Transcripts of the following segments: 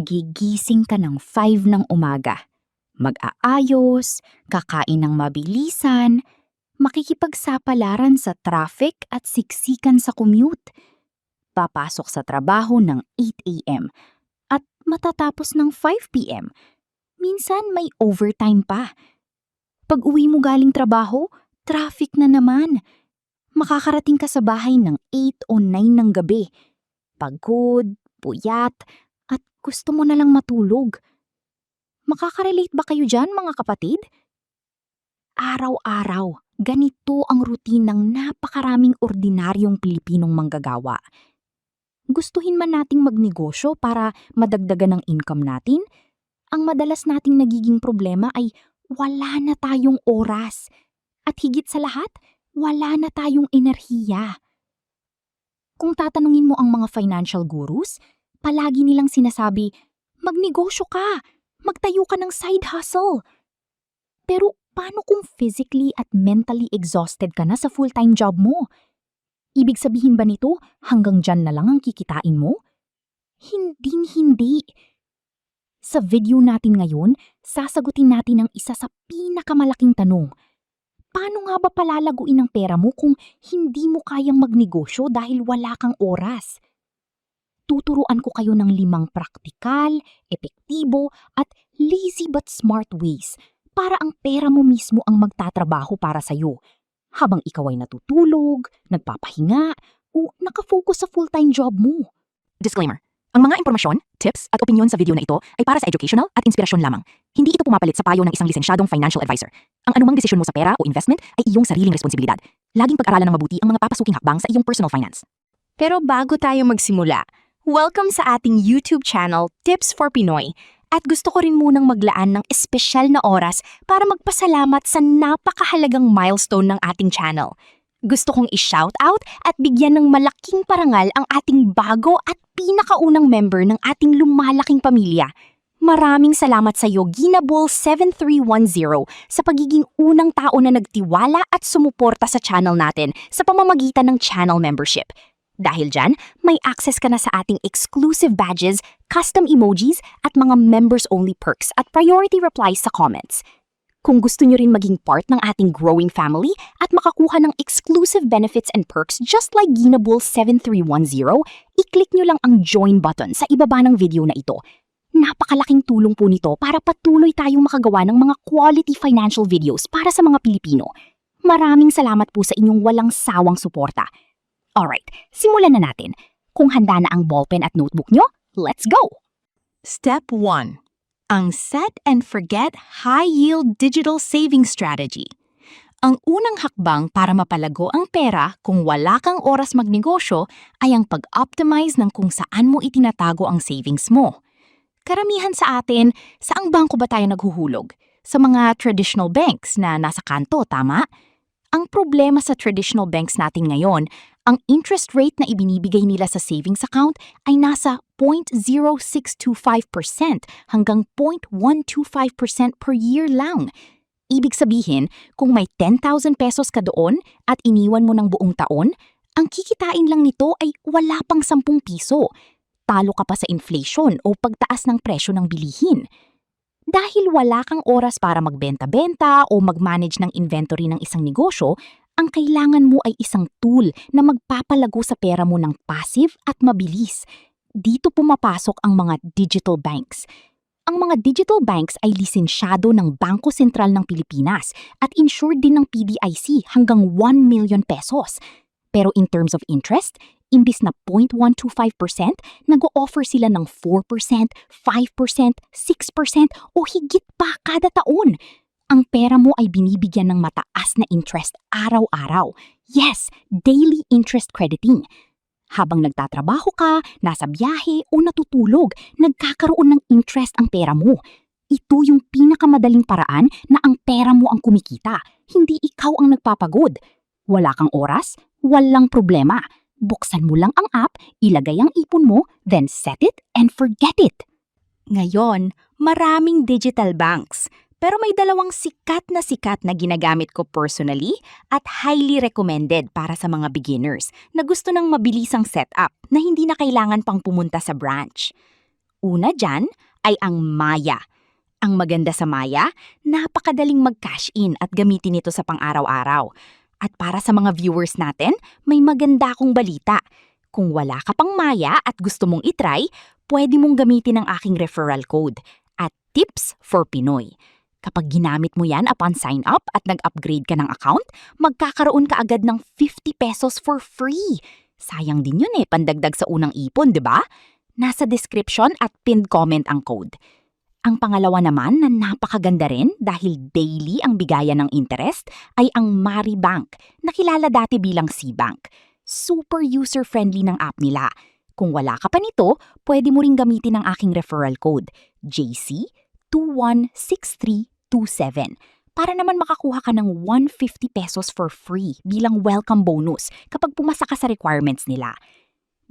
Gigising ka ng 5 ng umaga. Mag-aayos, kakain ng mabilisan, makikipagsapalaran sa traffic at siksikan sa commute. Papasok sa trabaho ng 8 a.m. at matatapos ng 5 p.m. Minsan may overtime pa. Pag uwi mo galing trabaho, traffic na naman. Makakarating ka sa bahay ng 8 o 9 ng gabi. Pagod, puyat, at gusto mo na lang matulog. Makaka-relate ba kayo dyan, mga kapatid? Araw-araw, ganito ang routine ng napakaraming ordinaryong Pilipinong manggagawa. Gustuhin man nating magnegosyo para madagdagan ang income natin, ang madalas nating nagiging problema ay wala na tayong oras. At higit sa lahat, wala na tayong enerhiya. Kung tatanungin mo ang mga financial gurus, palagi nilang sinasabi, magnegosyo ka, magtayo ka ng side hustle. Pero paano kung physically at mentally exhausted ka na sa full-time job mo? Ibig sabihin ba nito hanggang dyan na lang ang kikitain mo? Hinding-hindi. Sa video natin ngayon, sasagutin natin ang isa sa pinakamalaking tanong. Paano nga ba palalaguin ang pera mo kung hindi mo kayang magnegosyo dahil wala kang oras? Tuturuan ko kayo ng 5 praktikal, epektibo at lazy but smart ways para ang pera mo mismo ang magtatrabaho para sa'yo habang ikaw ay natutulog, nagpapahinga o nakafocus sa full-time job mo. Disclaimer. Ang mga impormasyon, tips at opinyon sa video na ito ay para sa educational at inspirasyon lamang. Hindi ito pumapalit sa payo ng isang lisensyadong financial advisor. Ang anumang desisyon mo sa pera o investment ay iyong sariling responsibilidad. Laging pag-aralan ng mabuti ang mga papasuking hakbang sa iyong personal finance. Pero bago tayo magsimula, welcome sa ating YouTube channel, Tips for Pinoy. At gusto ko rin munang maglaan ng espesyal na oras para magpasalamat sa napakahalagang milestone ng ating channel. Gusto kong i-shout out at bigyan ng malaking parangal ang ating bago at pinakaunang member ng ating lumalaking pamilya. Maraming salamat sa iyo, Ginabol7310, sa pagiging unang tao na nagtiwala at sumuporta sa channel natin sa pamamagitan ng channel membership. Dahil dyan, may access ka na sa ating exclusive badges, custom emojis at mga members-only perks at priority replies sa comments. Kung gusto nyo rin maging part ng ating growing family at makakuha ng exclusive benefits and perks just like Ginabol7310, i-click nyo lang ang join button sa ibaba ng video na ito. Napakalaking tulong po nito para patuloy tayong makagawa ng mga quality financial videos para sa mga Pilipino. Maraming salamat po sa inyong walang sawang suporta. Alright, simulan na natin. Kung handa na ang ballpen at notebook nyo, let's go! Step 1. Ang Set and Forget High Yield Digital Saving Strategy. Ang unang hakbang para mapalago ang pera kung wala kang oras magnegosyo ay ang pag-optimize ng kung saan mo itinatago ang savings mo. Karamihan sa atin, saang bangko ba tayo naghuhulog? Sa mga traditional banks na nasa kanto, tama? Ang problema sa traditional banks natin ngayon, ang interest rate na ibinibigay nila sa savings account ay nasa 0.0625% hanggang 0.125% per year lang. Ibig sabihin, kung may 10,000 pesos ka doon at iniwan mo ng buong taon, ang kikitain lang nito ay wala pang 10 piso. Talo ka pa sa inflation o pagtaas ng presyo ng bilihin. Dahil wala kang oras para magbenta-benta o mag-manage ng inventory ng isang negosyo, ang kailangan mo ay isang tool na magpapalago sa pera mo ng passive at mabilis. Dito pumapasok ang mga digital banks. Ang mga digital banks ay lisensyado ng Bangko Sentral ng Pilipinas at insured din ng PDIC hanggang 1 million pesos. Pero in terms of interest, imbis na 0.125%, nag-o-offer sila ng 4%, 5%, 6% o higit pa kada taon. Ang pera mo ay binibigyan ng mataas na interest araw-araw. Yes, daily interest crediting. Habang nagtatrabaho ka, nasa biyahe o natutulog, nagkakaroon ng interest ang pera mo. Ito yung pinakamadaling paraan na ang pera mo ang kumikita, hindi ikaw ang nagpapagod. Wala kang oras? Walang problema. Buksan mo lang ang app, ilagay ang ipon mo, then set it and forget it. Ngayon, maraming digital banks. Pero may dalawang sikat na ginagamit ko personally at highly recommended para sa mga beginners na gusto ng mabilisang setup na hindi na kailangan pang pumunta sa branch. Una dyan ay ang Maya. Ang maganda sa Maya, napakadaling mag-cash in at gamitin ito sa pang-araw-araw. At para sa mga viewers natin, may maganda akong balita. Kung wala ka pang Maya at gusto mong itry, pwede mong gamitin ang aking referral code at Tips for Pinoy. Kapag ginamit mo yan upon sign up at nag-upgrade ka ng account, magkakaroon ka agad ng 50 pesos for free. Sayang din yun pandagdag sa unang ipon, di ba? Nasa description at pinned comment ang code. Ang pangalawa naman na napakaganda rin dahil daily ang bigayan ng interest ay ang Mari Bank, na kilala dati bilang C-Bank. Super user-friendly ng app nila. Kung wala ka pa nito, pwede mo ring gamitin ang aking referral code, JC216327, para naman makakuha ka ng 150 pesos for free bilang welcome bonus kapag pumasa ka sa requirements nila.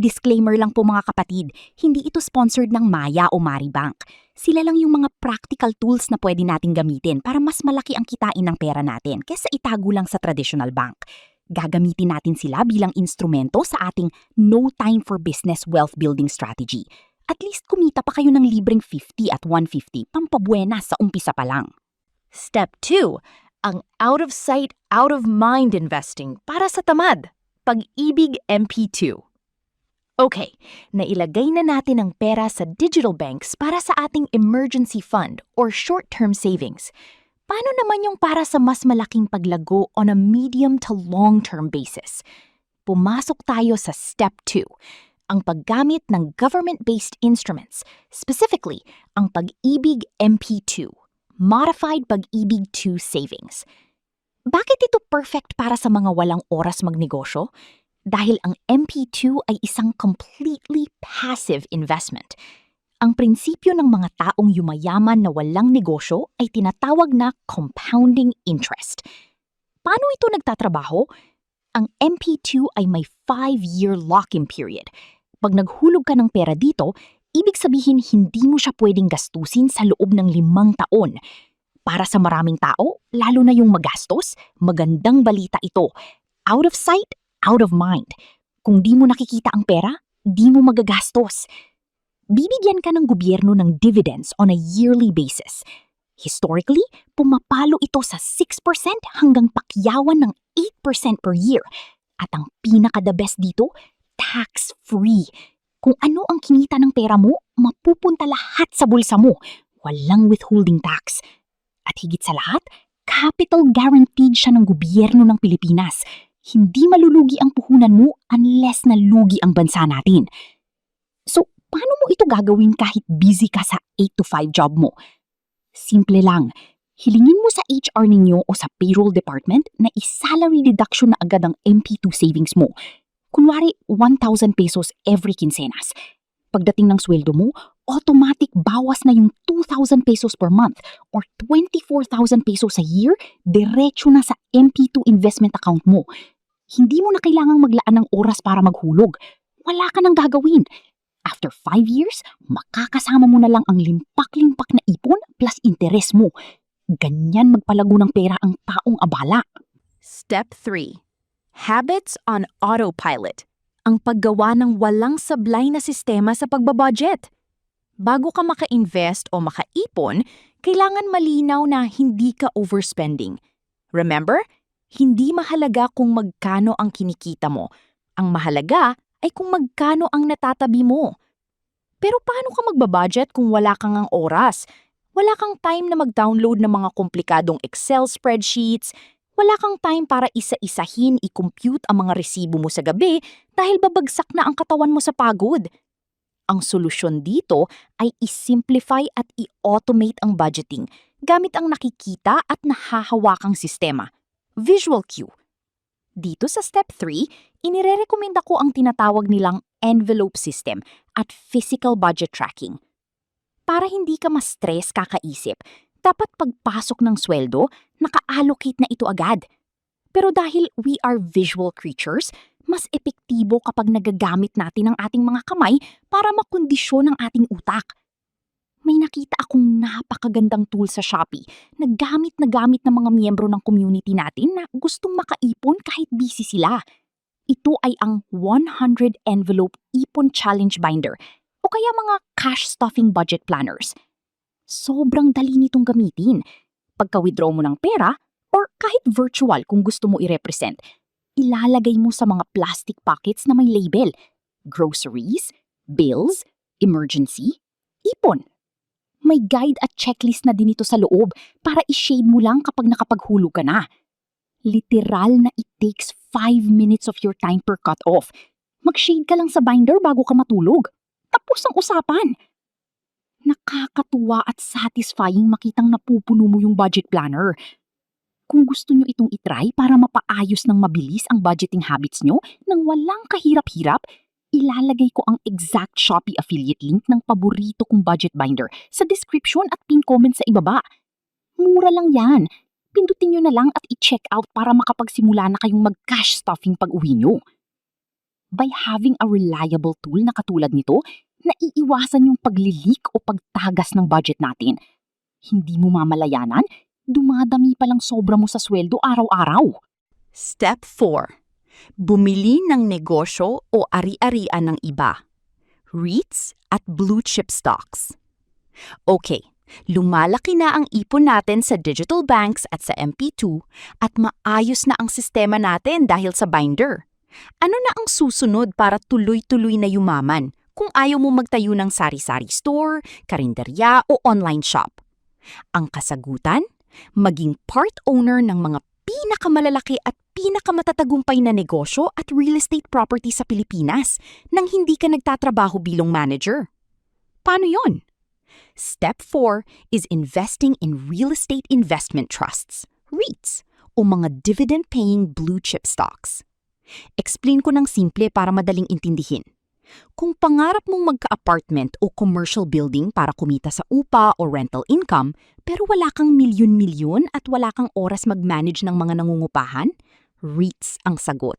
Disclaimer lang po mga kapatid, hindi ito sponsored ng Maya o Mari Bank. Sila lang yung mga practical tools na pwede nating gamitin para mas malaki ang kitain ng pera natin kaysa itago lang sa traditional bank. Gagamitin natin sila bilang instrumento sa ating no time for business wealth building strategy. At least kumita pa kayo ng libreng 50 at 150 pampabuenas sa umpisa pa lang. Step 2, ang out of sight, out of mind investing para sa tamad. Pag-ibig MP2. Okay, nailagay na natin ang pera sa digital banks para sa ating emergency fund or short-term savings. Paano naman yung para sa mas malaking paglago on a medium to long-term basis? Pumasok tayo sa step 2, ang paggamit ng government-based instruments, specifically ang Pag-ibig MP2, Modified Pag-ibig 2 Savings. Bakit ito perfect para sa mga walang oras magnegosyo? Dahil ang MP2 ay isang completely passive investment. Ang prinsipyo ng mga taong yumayaman na walang negosyo ay tinatawag na compounding interest. Paano ito nagtatrabaho? Ang MP2 ay may 5-year lock-in period. Pag naghulog ka ng pera dito, ibig sabihin hindi mo siya pwedeng gastusin sa loob ng 5 taon. Para sa maraming tao, lalo na yung magastos, magandang balita ito. Out of sight, out of mind. Kung di mo nakikita ang pera, di mo magagastos. Bibigyan ka ng gobyerno ng dividends on a yearly basis. Historically, pumapalo ito sa 6% hanggang pakyawan ng 8% per year. At ang pinaka-the best dito, tax-free. Kung ano ang kinita ng pera mo, mapupunta lahat sa bulsa mo. Walang withholding tax. At higit sa lahat, capital guaranteed siya ng gobyerno ng Pilipinas. Hindi malulugi ang puhunan mo unless nalugi ang bansa natin. So, paano mo ito gagawin kahit busy ka sa 8 to 5 job mo? Simple lang. Hilingin mo sa HR ninyo o sa payroll department na i-salary deduction na agad ang MP2 savings mo. Kunwari, 1,000 pesos every quincenas. Pagdating ng sweldo mo, automatic bawas na yung 2,000 pesos per month or 24,000 pesos a year, diretso na sa MP2 investment account mo. Hindi mo na kailangang maglaan ng oras para maghulog. Wala ka nang gagawin. After 5 years, makakasama mo na lang ang limpak-limpak na ipon plus interes mo. Ganyan magpalago ng pera ang taong abala. Step 3, habits on autopilot. Ang paggawa ng walang sablay na sistema sa pagbabudget. Bago ka maka-invest o makaipon, kailangan malinaw na hindi ka overspending. Remember, hindi mahalaga kung magkano ang kinikita mo. Ang mahalaga ay kung magkano ang natatabi mo. Pero paano ka magbabudget kung wala kang ang oras? Wala kang time na mag-download ng mga komplikadong Excel spreadsheets. Wala kang time para isa-isahin i-compute ang mga resibo mo sa gabi dahil babagsak na ang katawan mo sa pagod. Ang solusyon dito ay i-simplify at i-automate ang budgeting gamit ang nakikita at nahahawakang sistema. Visual cue. Dito sa step 3, inirerekomenda ko ang tinatawag nilang envelope system at physical budget tracking. Para hindi ka ma-stress kakaisip, dapat pagpasok ng sweldo, naka-allocate na ito agad. Pero dahil we are visual creatures, mas epektibo kapag nagagamit natin ang ating mga kamay para makondisyon ang ating utak. May nakita akong napakagandang tool sa Shopee na gamit ng mga miyembro ng community natin na gustong makaipon kahit busy sila. Ito ay ang 100 Envelope Ipon Challenge Binder. O kaya mga cash stuffing budget planners. Sobrang dali nitong gamitin. Pagka-withdraw mo ng pera, or kahit virtual kung gusto mo i-represent, ilalagay mo sa mga plastic pockets na may label. Groceries, bills, emergency, ipon. May guide at checklist na din ito sa loob para i-shade mo lang kapag nakapaghulog ka na. Literal na it takes 5 minutes of your time per cut-off. Mag-shade ka lang sa binder bago ka matulog. Tapos ang usapan. Nakakatuwa at satisfying makitang napupuno mo yung budget planner. Kung gusto nyo itong itry para mapaayos ng mabilis ang budgeting habits nyo nang walang kahirap-hirap, ilalagay ko ang exact Shopee affiliate link ng paborito kong budget binder sa description at pin comment sa ibaba. Mura lang yan. Pindutin nyo na lang at i-check out para makapagsimula na kayong mag-cash stuffing pag-uwi nyo. By having a reliable tool na katulad nito, naiiwasan yung paglilik o pagtagas ng budget natin. Hindi mo mamalayanan, dumadami pa lang sobra mo sa sweldo araw-araw. Step 4. Bumili ng negosyo o ari-arian ng iba. REITs at blue chip stocks. Okay, lumalaki na ang ipon natin sa digital banks at sa MP2 at maayos na ang sistema natin dahil sa binder. Ano na ang susunod para tuloy-tuloy na yumaman kung ayaw mo magtayo ng sari-sari store, karinderya o online shop? Ang kasagutan? Maging part owner ng mga pinakamalalaki at pinakamatagumpay na negosyo at real estate property sa Pilipinas nang hindi ka nagtatrabaho bilang manager. Paano yon? Step 4 is investing in real estate investment trusts, REITs, o mga dividend-paying blue chip stocks. Explain ko ng simple para madaling intindihin. Kung pangarap mong magka-apartment o commercial building para kumita sa upa o rental income, pero wala kang milyon-milyon at wala kang oras mag-manage ng mga nangungupahan, REITs ang sagot.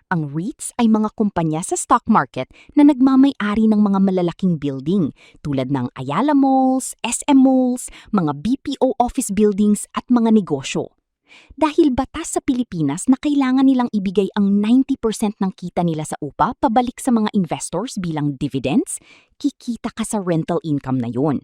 Ang REITs ay mga kumpanya sa stock market na nagmamay-ari ng mga malalaking building tulad ng Ayala Malls, SM Malls, mga BPO office buildings at mga negosyo. Dahil batas sa Pilipinas na kailangan nilang ibigay ang 90% ng kita nila sa upa pabalik sa mga investors bilang dividends, kikita ka sa rental income na yon.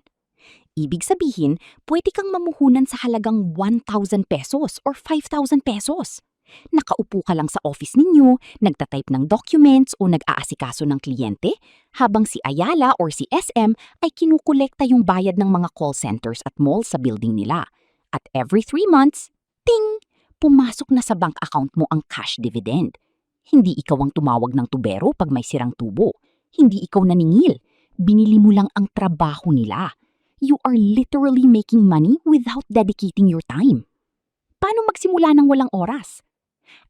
Ibig sabihin, pwede kang mamuhunan sa halagang 1,000 pesos or 5,000 pesos. Nakaupo ka lang sa office ninyo, nagtatype ng documents o nag-aasikaso ng kliyente, habang si Ayala or si SM ay kinukolekta yung bayad ng mga call centers at malls sa building nila. At every 3 months, ting! Pumasok na sa bank account mo ang cash dividend. Hindi ikaw ang tumawag ng tubero pag may sirang tubo. Hindi ikaw naningil. Binili mo lang ang trabaho nila. You are literally making money without dedicating your time. Paano magsimula ng walang oras?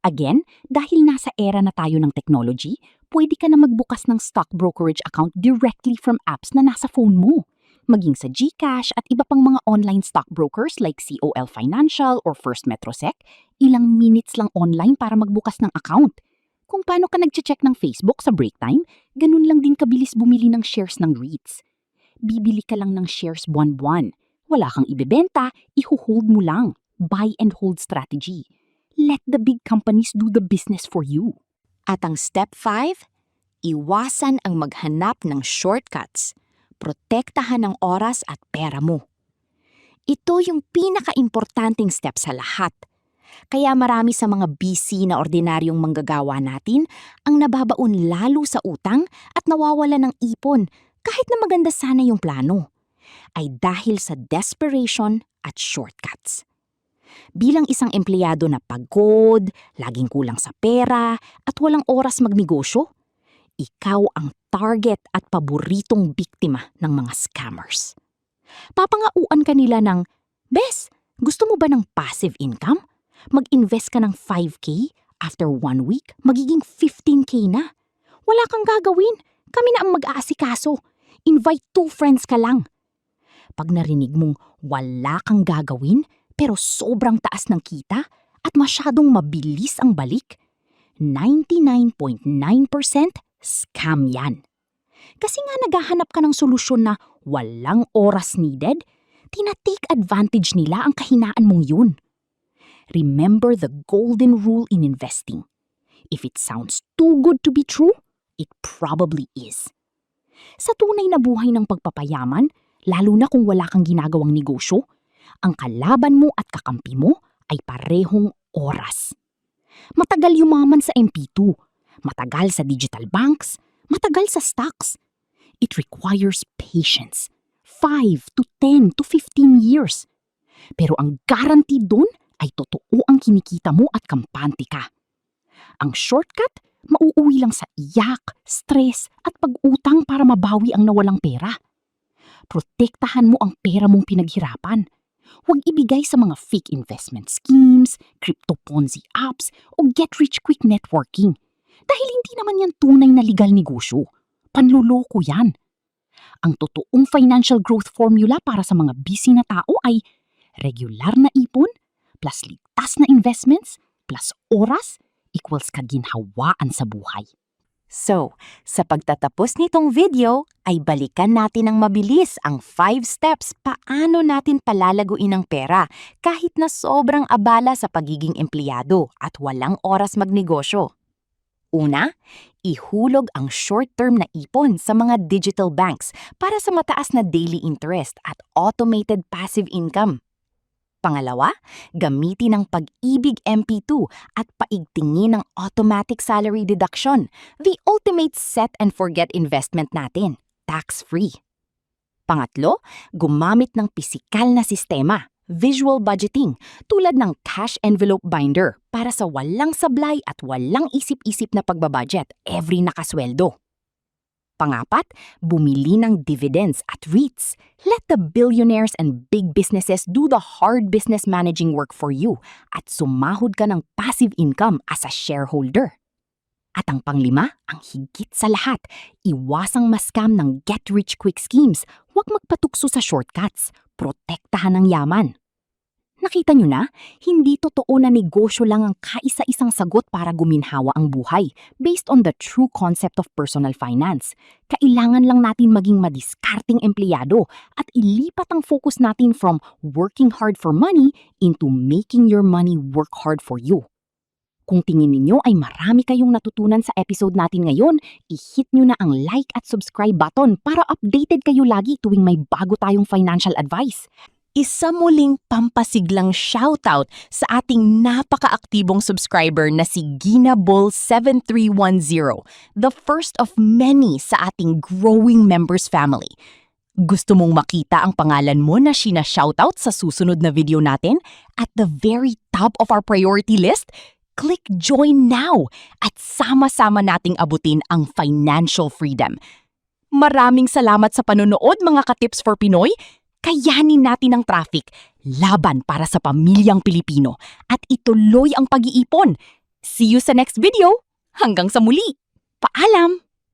Again, dahil nasa era na tayo ng technology, pwede ka na magbukas ng stock brokerage account directly from apps na nasa phone mo. Maging sa GCash at iba pang mga online stockbrokers like COL Financial or First Metrosec, ilang minutes lang online para magbukas ng account. Kung paano ka nag-check ng Facebook sa break time, ganun lang din kabilis bumili ng shares ng REITs. Bibili ka lang ng shares buwan-buwan. Wala kang ibebenta, ihuhold mo lang. Buy and hold strategy. Let the big companies do the business for you. At ang step 5, iwasan ang maghanap ng shortcuts. Protektahan ang oras at pera mo. Ito yung pinaka-importanting step sa lahat. Kaya marami sa mga busy na ordinaryong manggagawa natin ang nababaon lalo sa utang at nawawala ng ipon kahit na maganda sana yung plano. Ay dahil sa desperation at shortcuts. Bilang isang empleyado na pagod, laging kulang sa pera at walang oras magnegosyo, ikaw ang target at paboritong biktima ng mga scammers. Papangauan ka nila ng, Bes, gusto mo ba ng passive income? Mag-invest ka ng 5K, after 1 week, magiging 15K na. Wala kang gagawin, kami na ang mag-aasikaso. Invite 2 friends ka lang. Pag narinig mong wala kang gagawin, pero sobrang taas ng kita at masyadong mabilis ang balik, 99.9% scam yan. Kasi nga naghahanap ka ng solusyon na walang oras needed, tina-take advantage nila ang kahinaan mong yun. Remember the golden rule in investing. If it sounds too good to be true, it probably is. Sa tunay na buhay ng pagpapayaman, lalo na kung wala kang ginagawang negosyo, ang kalaban mo at kakampi mo ay parehong oras. Matagal yumaman sa MP2, matagal sa digital banks, matagal sa stocks. It requires patience. 5 to 10 to 15 years. Pero ang guarantee doon ay totoo ang kinikita mo at kampante ka. Ang shortcut, mauuwi lang sa iyak, stress at pag-utang para mabawi ang nawalang pera. Protektahan mo ang pera mong pinaghirapan. Huwag ibigay sa mga fake investment schemes, crypto Ponzi apps o get-rich-quick networking. Dahil hindi naman yan tunay na legal negosyo. Panluloko yan. Ang totoong financial growth formula para sa mga busy na tao ay regular na ipon plus ligtas na investments plus oras equals kaginhawaan sa buhay. So, sa pagtatapos nitong video, ay balikan natin ng mabilis ang 5 steps paano natin palalaguin ang pera kahit na sobrang abala sa pagiging empleyado at walang oras magnegosyo. Una, ihulog ang short-term na ipon sa mga digital banks para sa mataas na daily interest at automated passive income. Pangalawa, gamitin ang Pag-ibig MP2 at paigtingin ang automatic salary deduction, the ultimate set-and-forget investment natin, tax-free. Pangatlo, gumamit ng pisikal na sistema, visual budgeting, tulad ng cash envelope binder para sa walang sablay at walang isip-isip na pagbabudget every nakasweldo. Pangapat, bumili ng dividends at REITs. Let the billionaires and big businesses do the hard business managing work for you at sumahod ka ng passive income as a shareholder. At ang panglima, ang higit sa lahat, iwasang ma-scam ng get-rich-quick schemes. Huwag magpatukso sa shortcuts. Protektahan ang yaman. Nakita nyo na, hindi totoo na negosyo lang ang kaisa-isang sagot para guminhawa ang buhay based on the true concept of personal finance. Kailangan lang natin maging madiskarteng empleyado at ilipat ang focus natin from working hard for money into making your money work hard for you. Kung tingin ninyo ay marami kayong natutunan sa episode natin ngayon, i-hit nyo na ang like at subscribe button para updated kayo lagi tuwing may bago tayong financial advice. Isa muling pampasiglang shoutout sa ating napaka-aktibong subscriber na si Gina Bull 7310, the first of many sa ating growing members family. Gusto mong makita ang pangalan mo na sina-shoutout sa susunod na video natin at the very top of our priority list? Click join now at sama-sama nating abutin ang financial freedom. Maraming salamat sa panonood mga ka-Tips for Pinoy. Kayanin natin ang traffic, laban para sa pamilyang Pilipino at ituloy ang pag-iipon. See you sa next video. Hanggang sa muli. Paalam!